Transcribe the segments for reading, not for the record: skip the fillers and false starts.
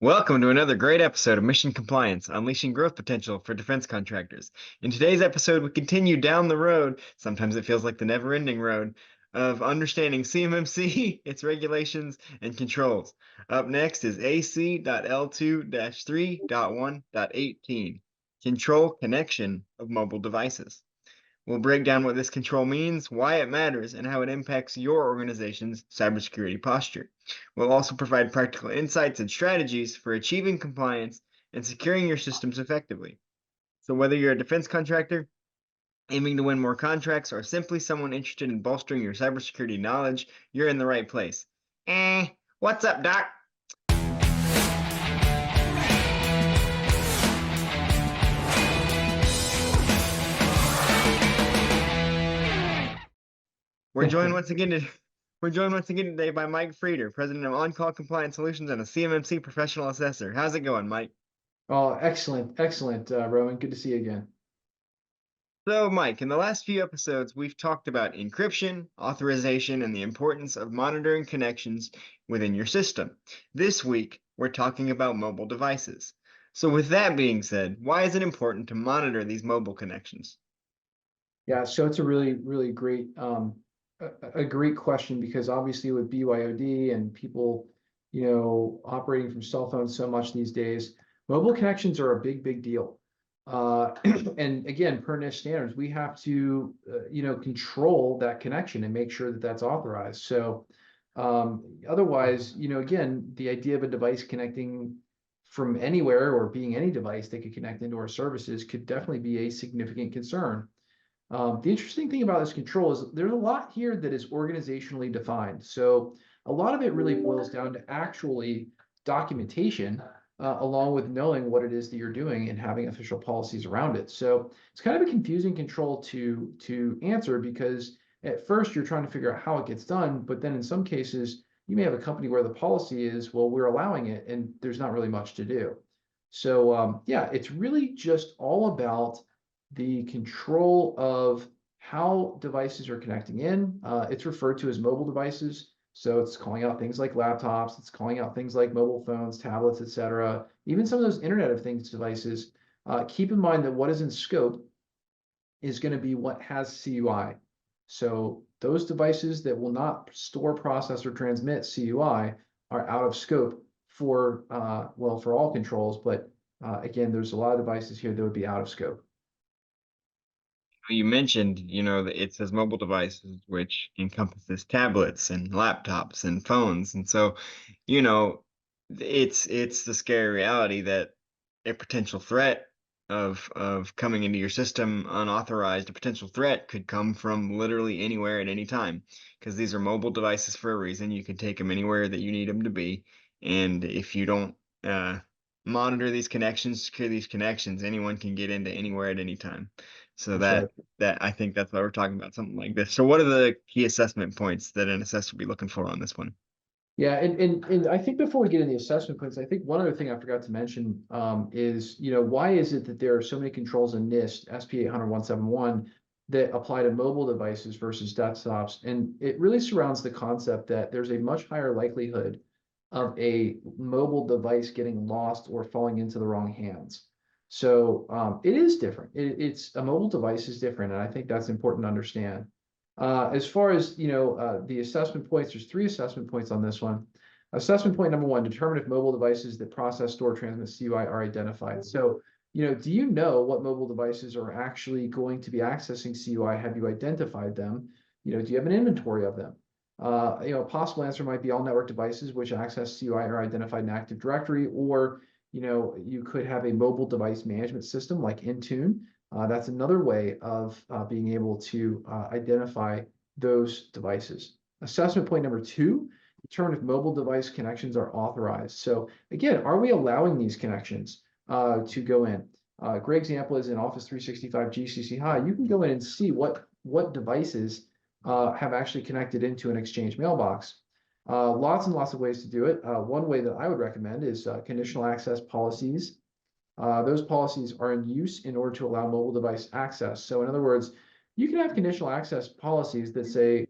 Welcome to another great episode of Mission Compliance, unleashing growth potential for defense contractors. In today's episode, we continue down the road, sometimes it feels like the never-ending road, of understanding CMMC, its regulations, and controls. Up next is AC L2-3.1.18, Control Connection of Mobile Devices. We'll break down what this control means, why it matters, and how it impacts your organization's cybersecurity posture. We'll also provide practical insights and strategies for achieving compliance and securing your systems effectively. So whether you're a defense contractor, aiming to win more contracts, or simply someone interested in bolstering your cybersecurity knowledge, you're in the right place. What's up, Doc? We're joined once again today by Mike Frieder, President of On-Call Compliance Solutions and a CMMC Professional Assessor. How's it going, Mike? Oh, excellent, Rowan. Good to see you again. So, Mike, in the last few episodes, we've talked about encryption, authorization, and the importance of monitoring connections within your system. This week, we're talking about mobile devices. So with that being said, why is it important to monitor these mobile connections? Yeah, so it's a really great a great question, because obviously with BYOD and people, operating from cell phones so much these days, mobile connections are a big deal. And again, per NIST standards, we have to control that connection and make sure that that's authorized. So otherwise, again, the idea of a device connecting from anywhere or being any device that could connect into our services could definitely be a significant concern. The interesting thing about this control is there's a lot here that is organizationally defined. So a lot of it really boils down to actually documentation, along with knowing what it is that you're doing and having official policies around it. So it's kind of a confusing control to answer, because at first you're trying to figure out how it gets done, but then in some cases you may have a company where the policy is, well, we're allowing it, and there's not really much to do. So yeah, it's really just all about the control of how devices are connecting in. It's referred to as mobile devices. So it's calling out things like laptops, it's calling out things like mobile phones, tablets, etc. Even some of those Internet of Things devices. Keep in mind that what is in scope is going to be what has CUI. So those devices that will not store, process, or transmit CUI are out of scope for, well, for all controls. But again, there's a lot of devices here that would be out of scope. You mentioned, that it says mobile devices, which encompasses tablets and laptops and phones. And so, you know, it's the scary reality that a potential threat of coming into your system unauthorized, a potential threat could come from literally anywhere at any time, because these are mobile devices for a reason. You can take them anywhere that you need them to be. And if you don't monitor these connections, secure these connections, anyone can get into anywhere at any time. So That's that I think that's why we're talking about something like this. So what are the key assessment points that an assessor will be looking for on this one? Yeah, and I think before we get into the assessment points, I think one other thing I forgot to mention is, why is it that there are so many controls in NIST SP 800-171 that apply to mobile devices versus desktops? And it really surrounds the concept that there's a much higher likelihood of a mobile device getting lost or falling into the wrong hands. So it is different. It's a mobile device is different, and I think that's important to understand. As far as the assessment points, there's 3 assessment points on this one. Assessment point number 1: determine if mobile devices that process, store, transmit CUI are identified. So, do you know what mobile devices are actually going to be accessing CUI? Have you identified them? Do you have an inventory of them? A possible answer might be all network devices which access CUI are identified in Active Directory, or you could have a mobile device management system like Intune. That's another way of being able to identify those devices. Assessment point number 2: determine if mobile device connections are authorized. So again, are we allowing these connections to go in? A great example is in Office 365 GCC High. You can go in and see what devices have actually connected into an Exchange mailbox. Lots and lots of ways to do it. One way that I would recommend is conditional access policies. Those policies are in use in order to allow mobile device access. So in other words, you can have conditional access policies that say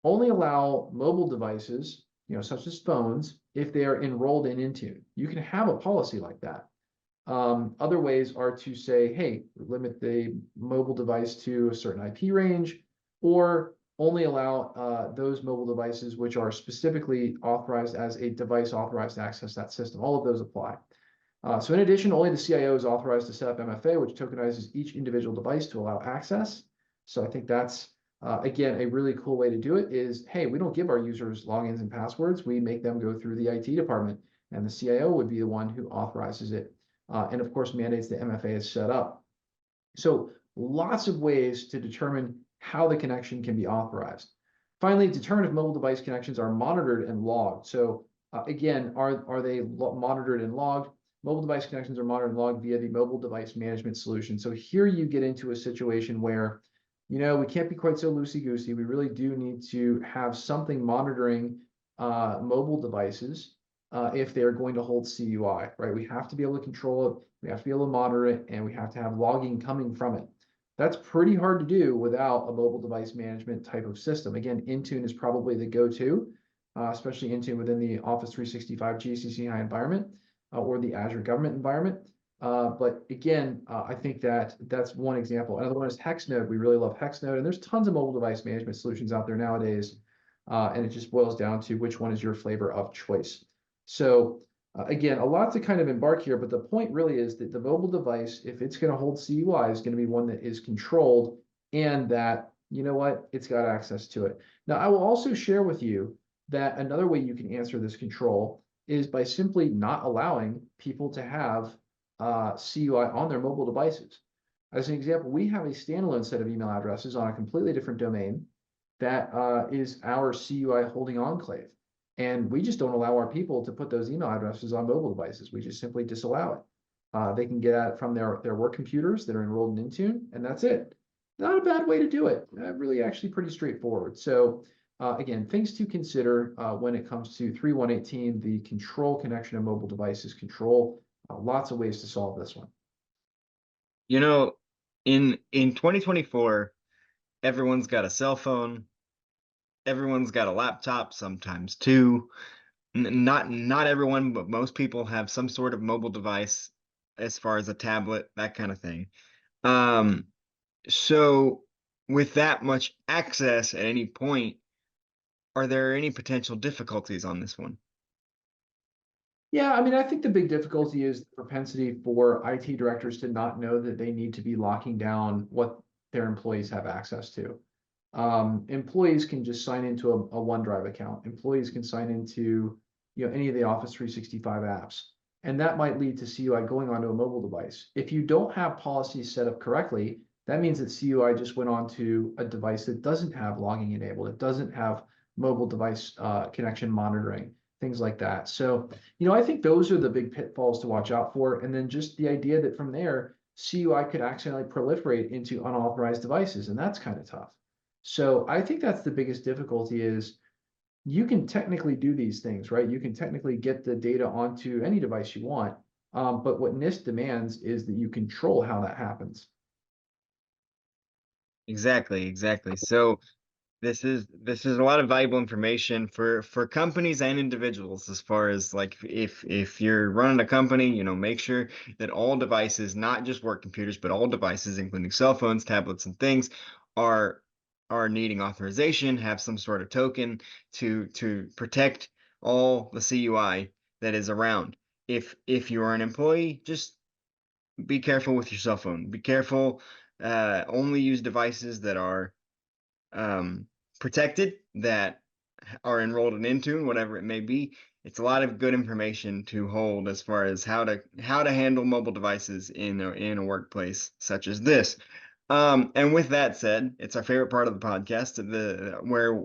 only allow mobile devices, such as phones, if they are enrolled in Intune. You can have a policy like that. Other ways are to say, hey, limit the mobile device to a certain IP range, or only allow those mobile devices which are specifically authorized as a device authorized to access that system. All of those apply. So in addition, only the CIO is authorized to set up MFA, which tokenizes each individual device to allow access. So I think that's, again, a really cool way to do it is, hey, we don't give our users logins and passwords. We make them go through the IT department, and the CIO would be the one who authorizes it. And of course, mandates the MFA is set up. So lots of ways to determine how the connection can be authorized. Finally, determine if mobile device connections are monitored and logged. So again, are they monitored and logged? Mobile device connections are monitored and logged via the mobile device management solution. So here you get into a situation where, we can't be quite so loosey-goosey. We really do need to have something monitoring mobile devices if they're going to hold CUI, right? We have to be able to control it, we have to be able to monitor it, and we have to have logging coming from it. That's pretty hard to do without a mobile device management type of system. Again, Intune is probably the go-to, especially Intune within the Office 365 GCC high environment or the Azure government environment. But again, I think that's one example. Another one is Hexnode. We really love Hexnode, and there's tons of mobile device management solutions out there nowadays. And it just boils down to which one is your flavor of choice. So again, a lot to kind of embark here, but the point really is that the mobile device, if it's going to hold CUI, is going to be one that is controlled and that, it's got access to it. Now, I will also share with you that another way you can answer this control is by simply not allowing people to have CUI on their mobile devices. As an example, we have a standalone set of email addresses on a completely different domain that is our CUI holding enclave. And we just don't allow our people to put those email addresses on mobile devices. We just simply disallow it. They can get at it from their work computers that are enrolled in Intune, and that's it. Not a bad way to do it. Really actually pretty straightforward. So again, things to consider when it comes to 3.1.18, the control connection of mobile devices control. Lots of ways to solve this one. In 2024, everyone's got a cell phone, everyone's got a laptop, sometimes two. Not everyone, but most people have some sort of mobile device, as far as a tablet, that kind of thing. So with that much access at any point, are there any potential difficulties on this one? Yeah, I mean, I think the big difficulty is the propensity for IT directors to not know that they need to be locking down what their employees have access to. Employees can just sign into a OneDrive account. Employees can sign into any of the Office 365 apps, and that might lead to CUI going onto a mobile device. If you don't have policies set up correctly, that means that CUI just went onto a device that doesn't have logging enabled. It doesn't have mobile device connection monitoring, things like that. So, I think those are the big pitfalls to watch out for. And then just the idea that from there, CUI could accidentally proliferate into unauthorized devices, and that's kind of tough. So I think that's the biggest difficulty is you can technically do these things, right? You can technically get the data onto any device you want. But what NIST demands is that you control how that happens. Exactly. So this is a lot of valuable information for companies and individuals, as far as, like, if you're running a company, make sure that all devices, not just work computers, but all devices, including cell phones, tablets, and things, are needing authorization, have some sort of token to protect all the CUI that is around. If you are an employee, just be careful with your cell phone. Be careful. Only use devices that are protected, that are enrolled in Intune, whatever it may be. It's a lot of good information to hold as far as how to handle mobile devices in a workplace such as this. And with that said, it's our favorite part of the podcast, where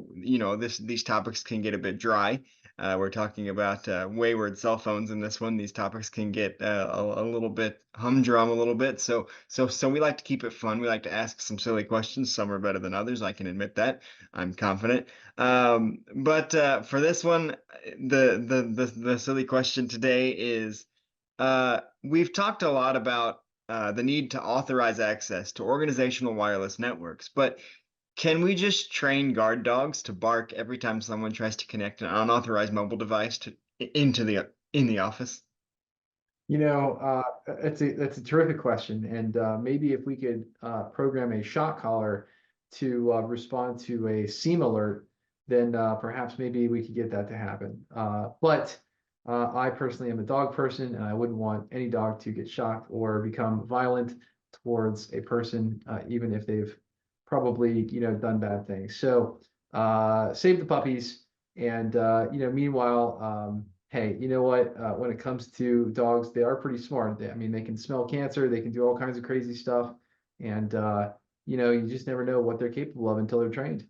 these topics can get a bit dry. We're talking about wayward cell phones in this one. These topics can get a little bit humdrum, a little bit. So we like to keep it fun. We like to ask some silly questions. Some are better than others. I can admit that. I'm confident. But for this one, the silly question today is, we've talked a lot about the need to authorize access to organizational wireless networks, but can we just train guard dogs to bark every time someone tries to connect an unauthorized mobile device into the in the office? That's a terrific question, and maybe if we could program a shot collar to respond to a seam alert, then perhaps maybe we could get that to happen. But I personally am a dog person, and I wouldn't want any dog to get shocked or become violent towards a person, even if they've probably done bad things. So save the puppies, and meanwhile. Hey, you know what? When it comes to dogs, they are pretty smart. I mean, they can smell cancer, they can do all kinds of crazy stuff, and you just never know what they're capable of until they're trained.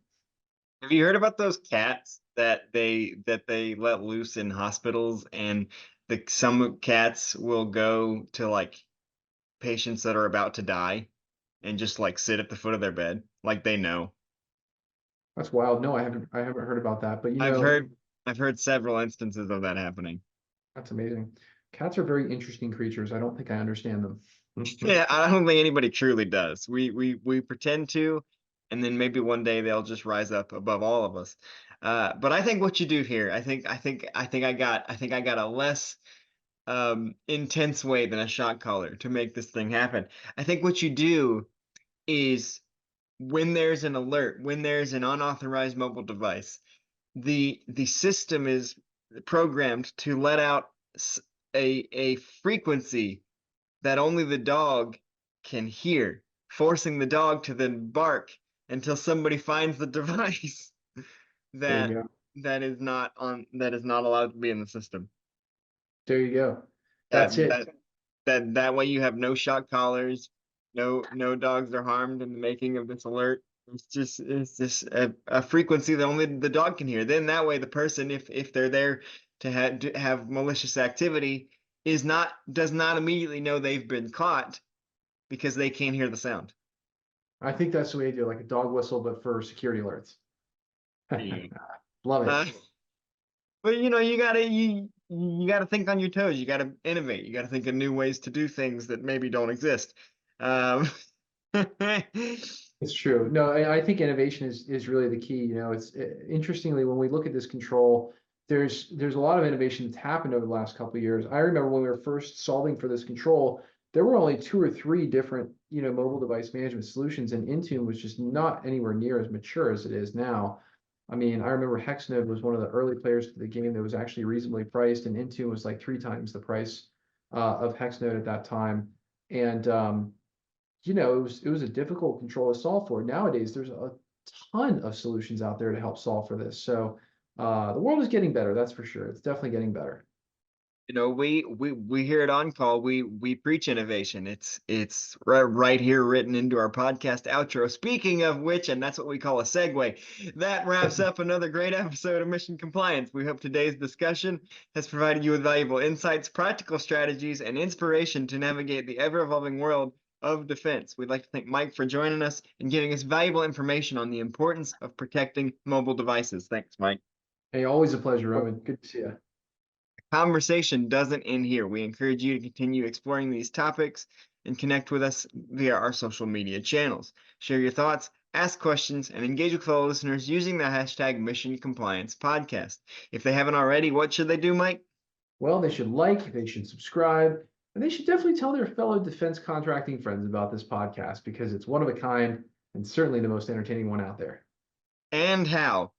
Have you heard about those cats that they let loose in hospitals, and some cats will go to like patients that are about to die and just like sit at the foot of their bed, like they know. That's wild. No, I haven't heard about that, but I've heard I've heard several instances of that happening. that's amazing. Cats are very interesting creatures. I don't think I understand them. Yeah, I don't think anybody truly does. We pretend to, and then maybe one day they'll just rise up above all of us. But I think what you do here, I think I got a less intense way than a shot collar to make this thing happen. I think what you do is when there's an alert, when there's an unauthorized mobile device, the system is programmed to let out a frequency that only the dog can hear, forcing the dog to then bark until somebody finds the device There you that go. that is not allowed to be in the system. There you go. That That's it. that way you have no shot collars, no dogs are harmed in the making of this alert. It's just a frequency that only the dog can hear. Then that way the person, if they're there to have malicious activity, does not immediately know they've been caught because they can't hear the sound. I think that's the way to do it, like a dog whistle, but for security alerts. Yeah. Love it. Uh, but you gotta think on your toes. You gotta innovate. You gotta think of new ways to do things that maybe don't exist. Um, It's true. No, I think innovation is really the key. It's interestingly, when we look at this control, there's a lot of innovation that's happened over the last couple of years. I remember when we were first solving for this control, there were only two or three different, mobile device management solutions, and Intune was just not anywhere near as mature as it is now. I mean, I remember Hexnode was one of the early players to the game that was actually reasonably priced, and Intune was like three times the price of Hexnode at that time. And it was a difficult control to solve for. Nowadays, there's a ton of solutions out there to help solve for this. So the world is getting better, that's for sure. It's definitely getting better. we here at On Call, we preach innovation. It's right here written into our podcast outro. Speaking of which, and that's what we call a segue. That wraps up another great episode of Mission Compliance. We hope today's discussion has provided you with valuable insights, practical strategies, and inspiration to navigate the ever-evolving world of defense. We'd like to thank Mike for joining us and giving us valuable information on the importance of protecting mobile devices. Thanks, Mike. Hey, always a pleasure, Roman. Good to see you. Conversation doesn't end here. We encourage you to continue exploring these topics and connect with us via our social media channels. Share your thoughts, ask questions, and engage with fellow listeners using the hashtag Mission Compliance Podcast. If they haven't already, what should they do, Mike? Well, they should like, they should subscribe, and they should definitely tell their fellow defense contracting friends about this podcast because it's one of a kind and certainly the most entertaining one out there. And how?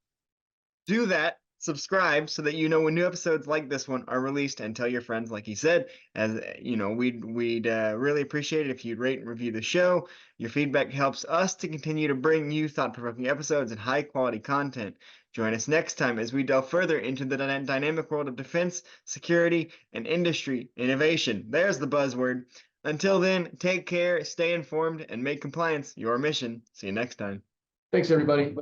Do that, subscribe so that you know when new episodes like this one are released, and tell your friends, like he said. As you know, we'd really appreciate it if you'd rate and review the show. Your feedback helps us to continue to bring you thought-provoking episodes and high-quality content. Join us next time as we delve further into the dynamic world of defense, security, and industry innovation. There's the buzzword. Until then, take care, stay informed, and make compliance your mission. See you next time. Thanks, everybody.